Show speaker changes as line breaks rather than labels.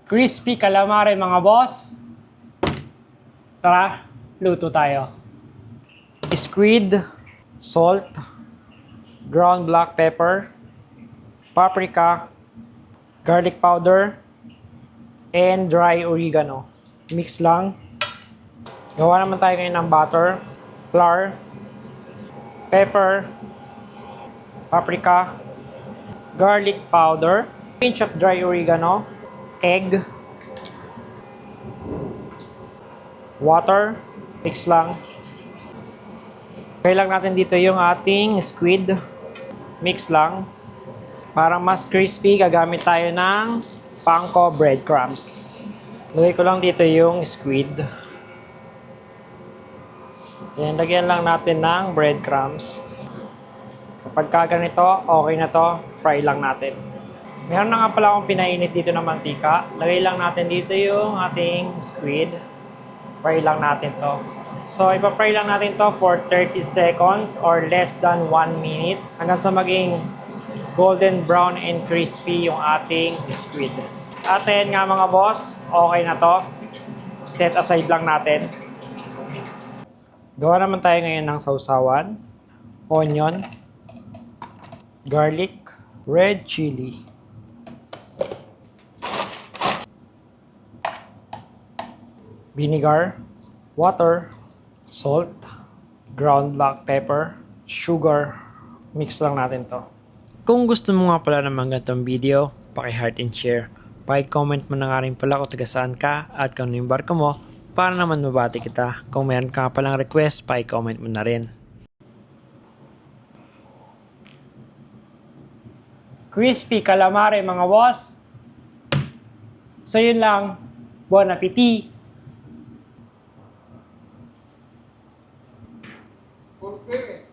Crispy calamari mga boss. Tara, luto tayo. Squid, salt, ground black pepper, paprika, garlic powder, and dry oregano. Mix lang. Gawa naman tayo ngayon ng butter, flour, pepper, paprika, garlic powder, pinch of dry oregano, egg, water, mix lang. Kailangan natin dito yung ating squid, mix lang. Para mas crispy, gagamit tayo ng panko breadcrumbs. Lagay ko lang dito yung squid. Yan, lagyan lang natin ng breadcrumbs. Kapag ganito, okay na to, fry lang natin. Meron na nga pala akong pinainit dito na mantika. Lagay lang natin dito yung ating squid. Fry lang natin to. So, ipa-fry lang natin to for 30 seconds or less than 1 minute hanggang sa maging golden brown and crispy yung ating squid. At ayan nga mga boss, okay na to. Set aside lang natin. Gawa naman tayo ngayon ng sausawan, onion, garlic, red chili, vinegar, water, salt, ground black pepper, sugar. Mix lang natin to. Kung gusto mo nga pala naman ganitong video, paki-heart and share. Paki-comment mo na nga rin pala kung taga saan ka at kung ano yung barko mo para naman mabati kita. Kung meron ka palang request, paki-comment mo na rin. Crispy calamari mga boss. So yun lang. Bon appetit!
¿Por qué?